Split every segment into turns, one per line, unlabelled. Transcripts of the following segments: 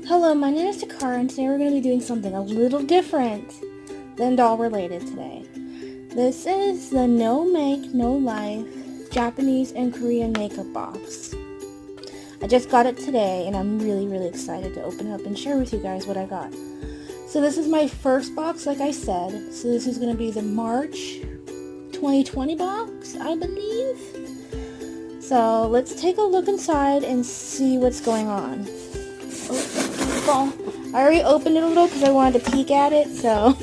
Hello, my name is Takara, and today we're going to be doing something a little different than doll related today. This is the NoMakeNoLife Japanese and Korean makeup box. I just got it today, and I'm really excited to open it up and share with you guys what I got. So this is my first box, like I said. So this is going to be the March 2020 box, I believe. So let's take a look inside and see what's going on. Oh, I already opened it a little because I wanted to peek at it, so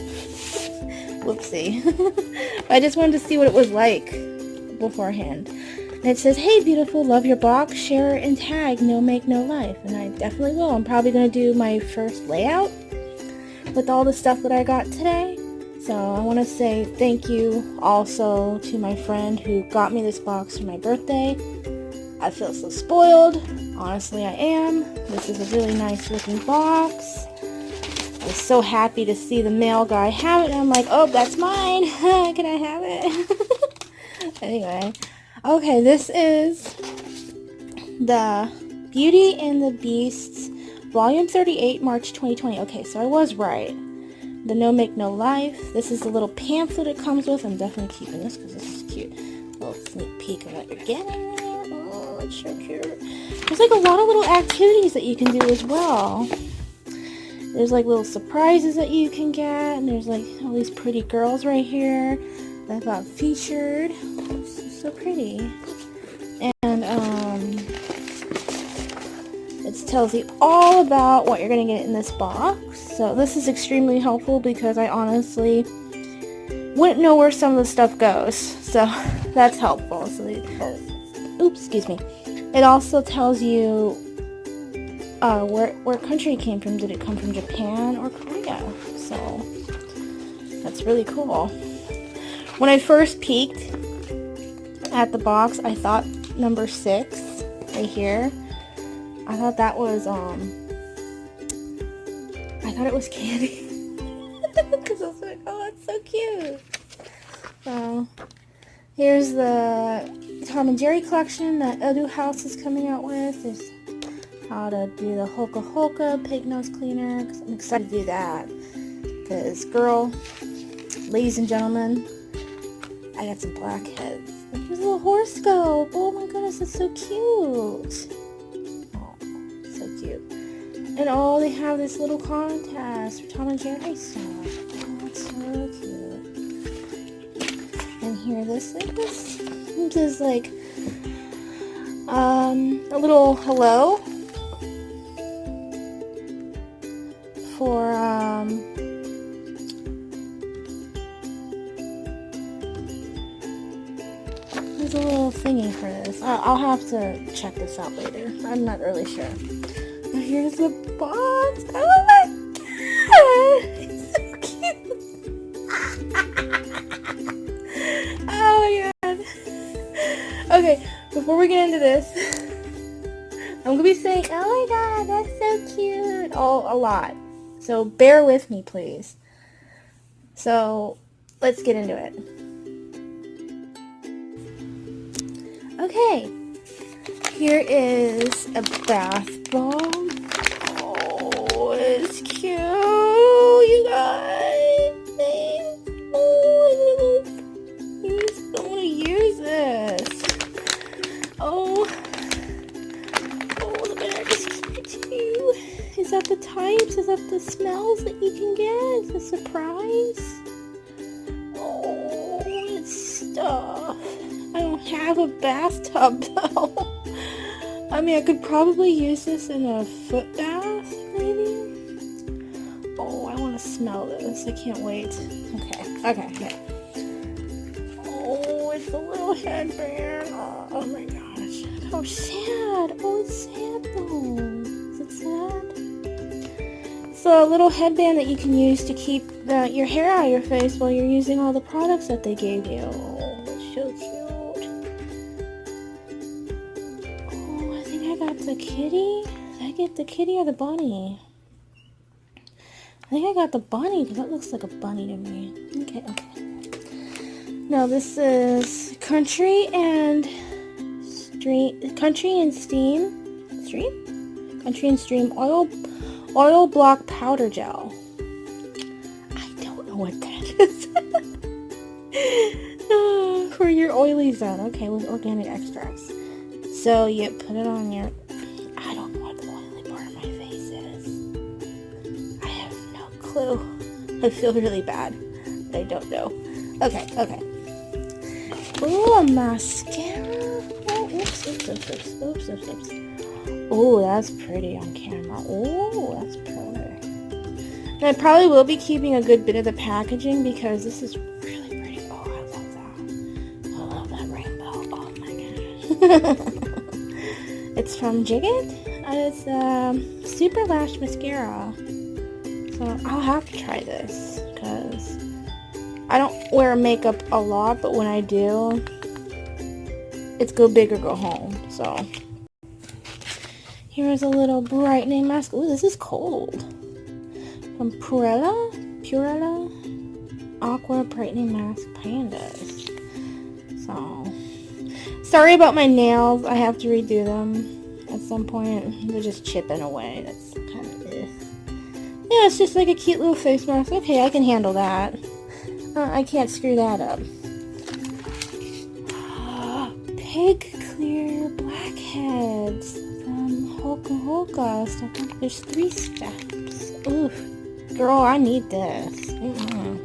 whoopsie. I just wanted to see what it was like beforehand. And it says, "Hey beautiful, love your box, share and tag NoMakeNoLife." And I definitely will. I'm probably going to do my first layout with all the stuff that I got today. So I want to say thank you also to my friend who got me this box for my birthday. I feel so spoiled. Honestly, I am. This is a really nice looking box. I was so happy to see the mail guy have it. And I'm like, oh, that's mine. Can I have it? Anyway. Okay, this is the Beauty and the Beasts Volume 38, March 2020. Okay, so I was right. The NoMakeNoLife. This is the little pamphlet it comes with. I'm definitely keeping this because this is cute. A little sneak peek of what you're getting. Oh, it's so cute. There's like a lot of little activities that you can do as well. There's like little surprises that you can get, and there's like all these pretty girls right here that got featured. This is so pretty. And it tells you all about what you're going to get in this box. So this is extremely helpful because I honestly wouldn't know where some of the stuff goes. So that's helpful. So oops, excuse me. It also tells you where country it came from. Did it come from Japan or Korea? So that's really cool. When I first peeked at the box, I thought number 6 right here. I thought that was I thought it was candy. Because I was like, oh, that's so cute. So here's the Tom and Jerry collection that Dodo House is coming out with. There's how to do the Holika Holika pig nose cleaner, because I'm excited to do that. Because, girl, ladies and gentlemen, I got some blackheads. Look, there's a little horoscope. Oh my goodness, it's so cute. Oh, so cute. And oh, they have this little contest for Tom and Jerry stuff. Oh, it's so cute. And here, this is like a little hello for there's a little thingy for this. I'll have to check this out later. I'm not really sure. But here's the box. Oh my god! It's so cute. Oh my god. Okay, before we get into this, I'm gonna be saying, oh my god, that's so cute. Oh, a lot. So bear with me, please. So let's get into it. Okay, here is a bath bomb. Oh, it's cute, you guys. Oh, I just don't want to use this. Oh, the bag is cute too. Is that the types? Is that the smells that you can get? It's a surprise. Oh, it's stuff. I don't have a bathtub though. I mean, I could probably use this in a foot bath, maybe. Oh, I want to smell this. I can't wait. Okay. Oh, it's a little headband. Oh my gosh. How sad. Oh, it's sad though. Is it sad? It's a little headband that you can use to keep your hair out of your face while you're using all the products that they gave you. Oh, it's so cute. Oh, I think I got the kitty. Did I get the kitty or the bunny? I think I got the bunny because that looks like a bunny to me. Okay. No, this is Country and Steam. Country and Stream Oil Block Powder Gel. I don't know what that is. For your oily zone. Okay, with organic extracts. So you put it on your... I don't know what the oily part of my face is. I have no clue. I feel really bad. But I don't know. Okay. Ooh, a mascara. Oh, oops. Oh, that's pretty on camera. Oh, that's pretty. And I probably will be keeping a good bit of the packaging because this is really pretty. Oh, I love that. I love that rainbow. Oh my gosh. It's from Jiggot. It's Super Lash Mascara. So I'll have to try this because I don't wear makeup a lot, but when I do, it's go big or go home. So here's a little brightening mask. Ooh, this is cold. From Puorella Aqua Brightening Mask Pandas. So, sorry about my nails. I have to redo them at some point. They're just chipping away. That's kind of it. Yeah, it's just like a cute little face mask. Okay, I can handle that. I can't screw that up. Pig Clear Blackheads from Holika Holika. So there's 3 steps. Oof. Girl, I need this. I'm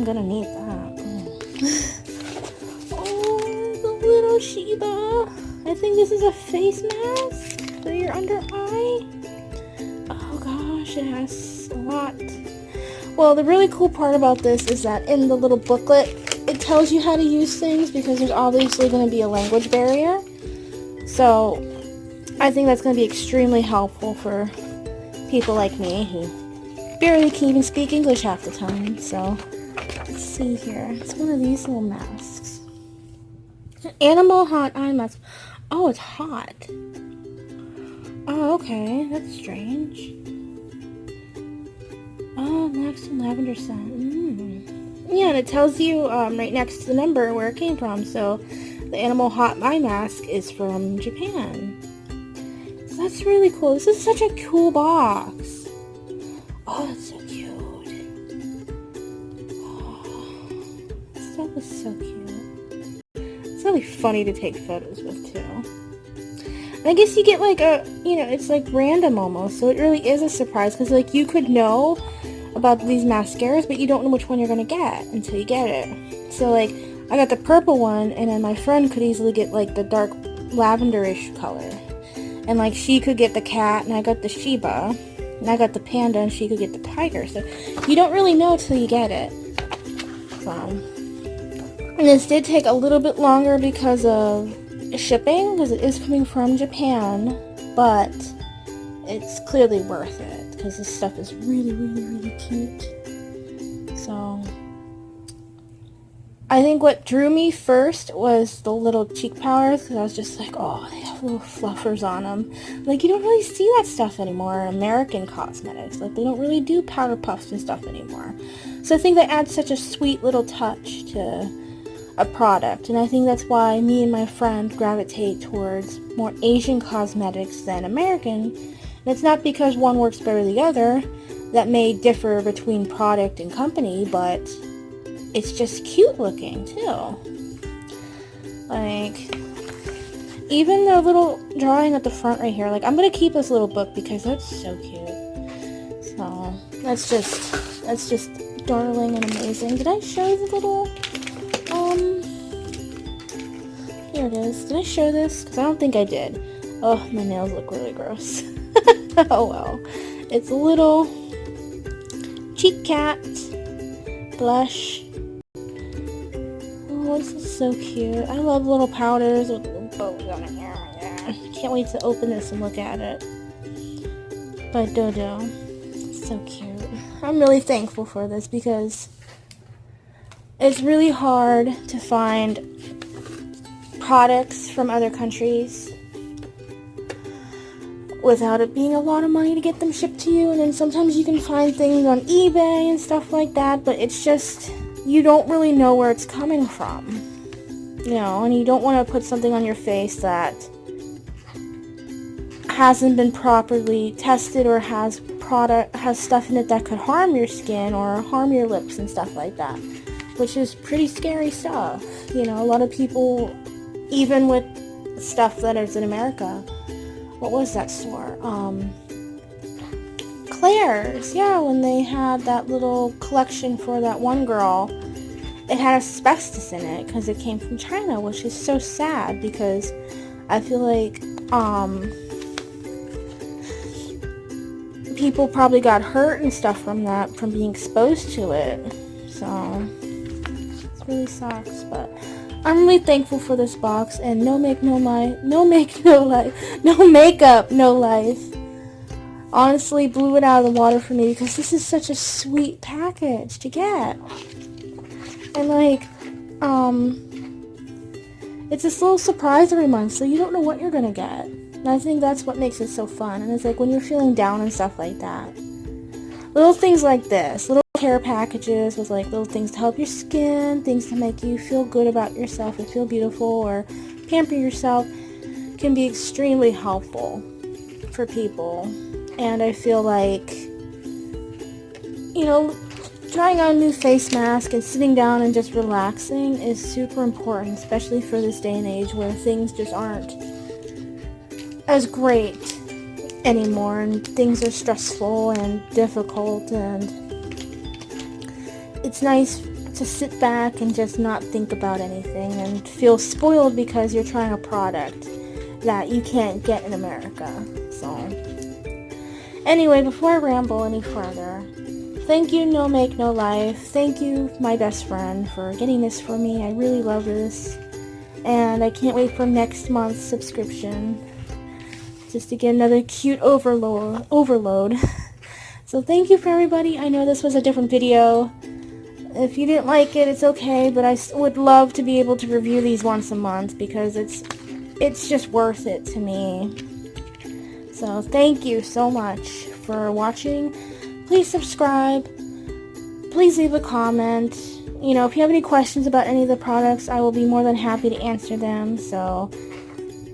gonna need that. Oh, the little Shiba. I think this is a face mask for your under eye. Oh gosh, it has a lot. Well, the really cool part about this is that in the little booklet, it tells you how to use things because there's obviously going to be a language barrier. So, I think that's going to be extremely helpful for people like me who barely can even speak English half the time. So, let's see here. It's one of these little masks. Animal hot eye mask. Oh, it's hot. Oh, okay. That's strange. Oh, next lavender scent. Yeah, and it tells you right next to the number where it came from. So, the animal hot eye mask is from Japan. So that's really cool. This is such a cool box. Oh, that's so cute. Oh, this stuff is so cute. It's really funny to take photos with, too. And I guess you get like a, it's like random almost. So it really is a surprise because like you could know about these mascaras, but you don't know which one you're going to get until you get it. So like, I got the purple one, and then my friend could easily get like the dark lavenderish color. And like, she could get the cat, and I got the Shiba, and I got the panda, and she could get the tiger. So you don't really know until you get it. So, and this did take a little bit longer because of shipping, because it is coming from Japan, but it's clearly worth it. Because this stuff is really, really, really cute. So, I think what drew me first was the little cheek powders, because I was just like, oh, they have little fluffers on them. Like, you don't really see that stuff anymore in American cosmetics. Like, they don't really do powder puffs and stuff anymore. So I think that adds such a sweet little touch to a product. And I think that's why me and my friend gravitate towards more Asian cosmetics than American. And it's not because one works better than the other. That may differ between product and company, but it's just cute looking too. Like, even the little drawing at the front right here, like, I'm gonna keep this little book because that's so cute. So that's just darling and amazing. Did I show the little here it is. Did I show this? Because I don't think I did. Oh, my nails look really gross. Oh well. It's a little cheek cat blush. Oh, this is so cute. I love little powders with little bows on it. Yeah. Can't wait to open this and look at it. By Dodo. It's so cute. I'm really thankful for this because it's really hard to find products from other countries without it being a lot of money to get them shipped to you. And then sometimes you can find things on eBay and stuff like that, but it's just, you don't really know where it's coming from, and you don't want to put something on your face that hasn't been properly tested or has stuff in it that could harm your skin or harm your lips and stuff like that, which is pretty scary stuff. You know, a lot of people, even with stuff that is in America, what was that store? Claire's, yeah, when they had that little collection for that one girl, it had asbestos in it because it came from China, which is so sad because I feel like people probably got hurt and stuff from that, from being exposed to it. So it really sucks, but I'm really thankful for this box, and no makeup, no life. Honestly, blew it out of the water for me because this is such a sweet package to get. And like, it's this little surprise every month, so you don't know what you're gonna get. And I think that's what makes it so fun. And it's like when you're feeling down and stuff like that, little things like this, little care packages with like little things to help your skin, things to make you feel good about yourself and feel beautiful or pamper yourself, can be extremely helpful for people. And I feel like, you know, trying out a new face mask and sitting down and just relaxing is super important, especially for this day and age where things just aren't as great anymore and things are stressful and difficult, and it's nice to sit back and just not think about anything and feel spoiled because you're trying a product that you can't get in America. So anyway, before I ramble any further, thank you, NoMakeNoLife. Thank you, my best friend, for getting this for me. I really love this. And I can't wait for next month's subscription, just to get another cute overload. So thank you for everybody. I know this was a different video. If you didn't like it, it's okay, but I would love to be able to review these once a month because it's just worth it to me. So thank you so much for watching. Please subscribe. Please leave a comment. You know, if you have any questions about any of the products, I will be more than happy to answer them. So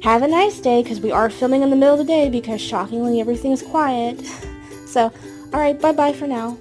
have a nice day, because we are filming in the middle of the day because shockingly everything is quiet. So, alright, bye-bye for now.